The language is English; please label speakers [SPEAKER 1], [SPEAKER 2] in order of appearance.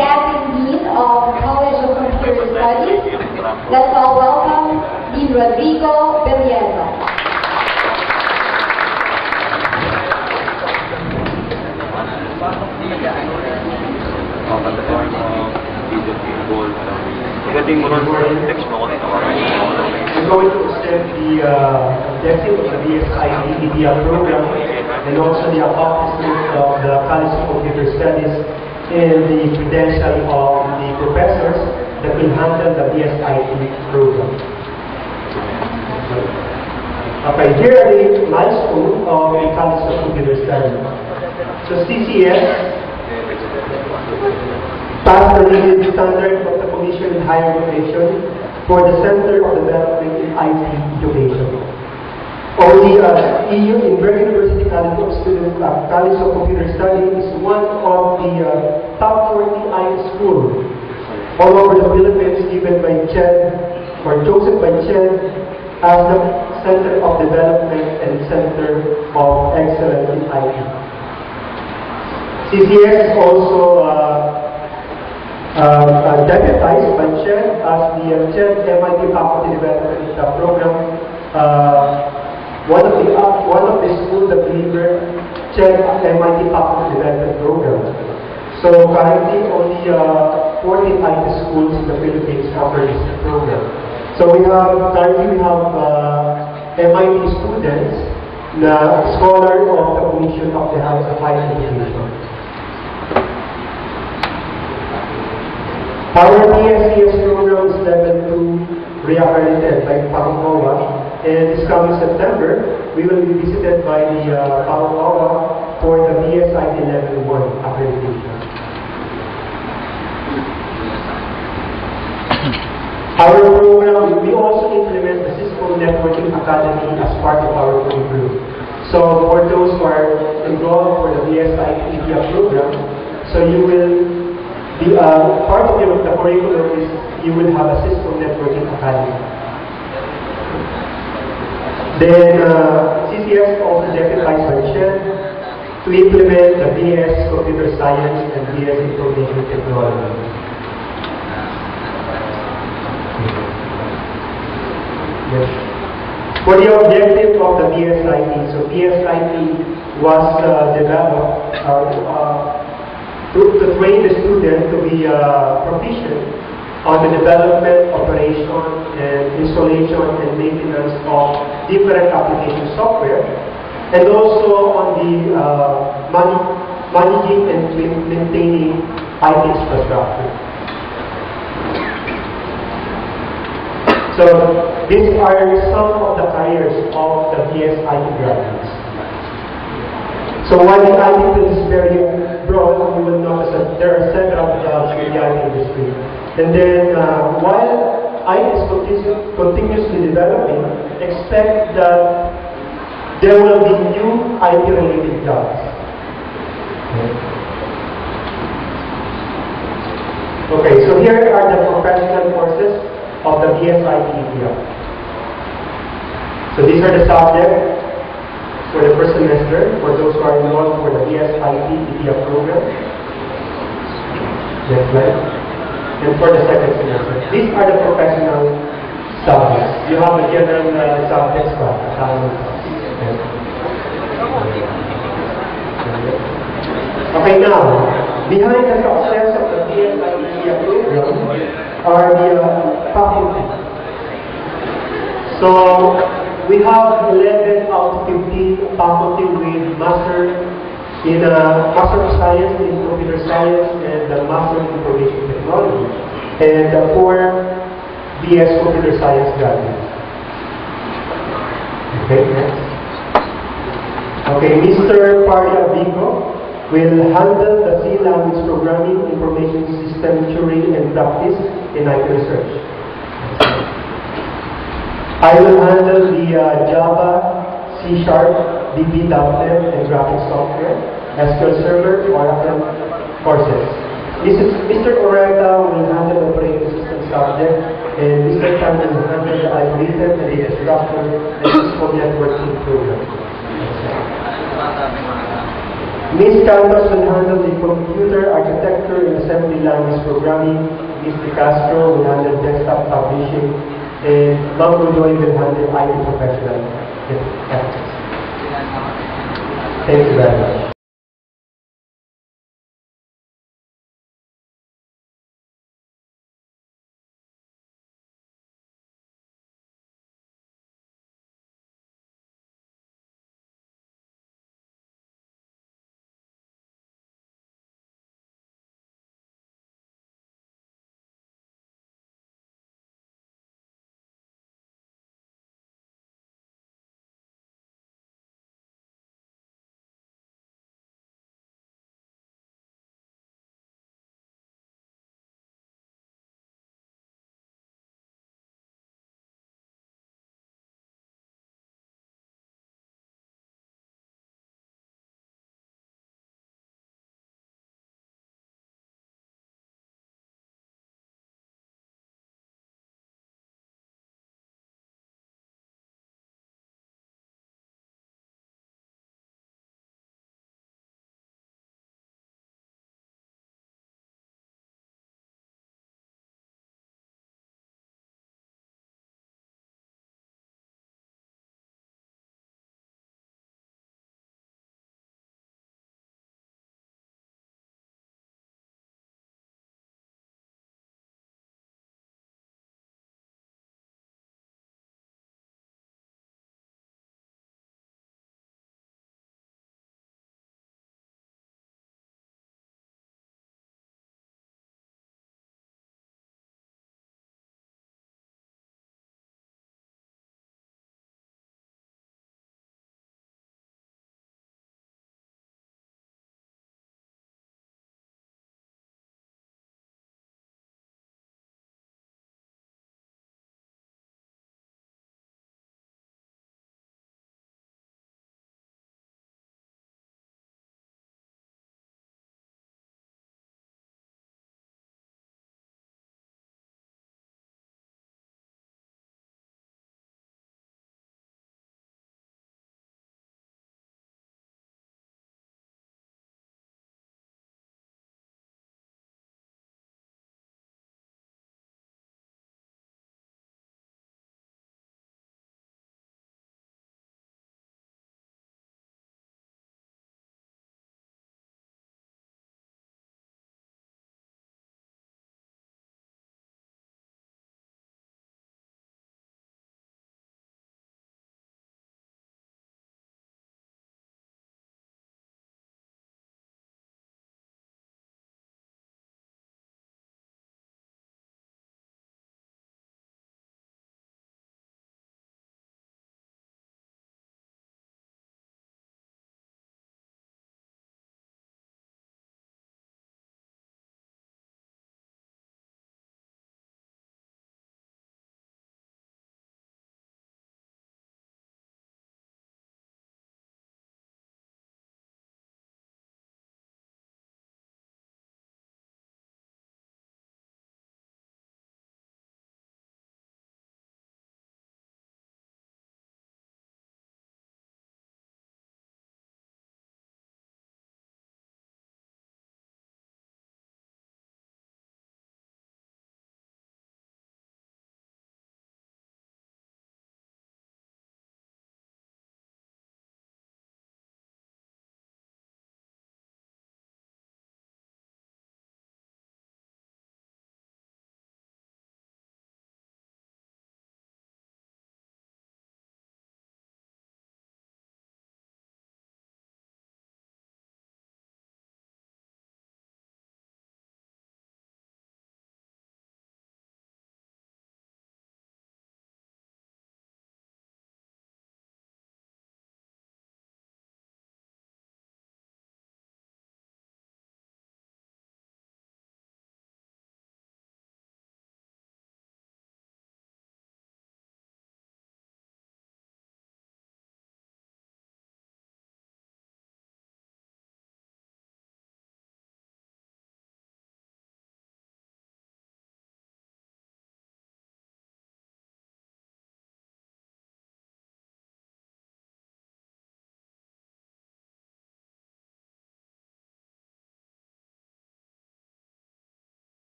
[SPEAKER 1] the acting Dean of College of Computer Studies. Let's all welcome Dean Rodrigo Belleza.
[SPEAKER 2] I'm going to present the objective of the BSID Media program and also the accomplishment of the College of Computer Studies and the credential of the professors that will handle the BSID program. Okay, here are the milestones of the College of Computer Studies. So CCS passed the legal standard of the Commission in Higher Education for the Center of Development in IT Education. The EU Invert University College of Students College of Computer Studies is one of the top 40 IT schools all over the Philippines, given by CHED or chosen by CHED as the Center of Development and Center of Excellence in IT. CCS also deputized by CHED as the CHED MIT Faculty Development Program. One of the schools that delivered CHED MIT Faculty Development Program. So currently only 14 IT schools in the Philippines offer this program. So currently we have MIT students na scholar of the Commission of the House of Higher Education. Our PSCS program is level 2 reaccredited by PAMCOA, and this coming September, we will be visited by the PAMCOA for the BSID level 1 accreditation. Our program, we also implement the Cisco Networking Academy as part of our program. So for those who are enrolled for the BSID media program, so you will part of the curriculum is you will have a Cisco Networking Academy. Then CCS also deputized by CHED to implement the BS Computer Science and BS Information Technology. Yes. For the objective of the BSIT, so BSIT was developed to train the student to be proficient on the development, operation, and installation and maintenance of different application software, and also on the managing and maintaining IT infrastructure. So these are some of the careers of the BSIT graduates. So while the IT field is very broad, you will notice that there are several jobs in the IT industry. And then while IT is continuously developing, expect that there will be new IT-related jobs. Okay, so here are the professional courses of the BSIT India. So these are the subjects for the first semester, for those who are enrolled for the BSIT India program. Next slide. And for the second semester. These are the professional subjects. You have a general subjects class. Okay, now, behind the success of the BSIT India program are the faculty. So, we have 11 out of 15 faculty with Master of Science in Computer Science and the Master in Information Technology, and 4 BS Computer Science graduates. Okay, next. Okay, Mr. Paria Vigo will handle the C language programming, information system theory and practice in IT research. I will handle the Java, C#, VB.NET, and graphics software, SQL Server, Oracle courses. Mr. Orega will handle the operating system subject, and Mr. Chan will handle the algorithm and data structure and Cisco networking program. Ms. Cantos will handle the computer architecture and assembly language programming. Ms. De Castro will handle desktop publishing. And Ma'am Godoy will handle IT professional ethics. Thank you very much.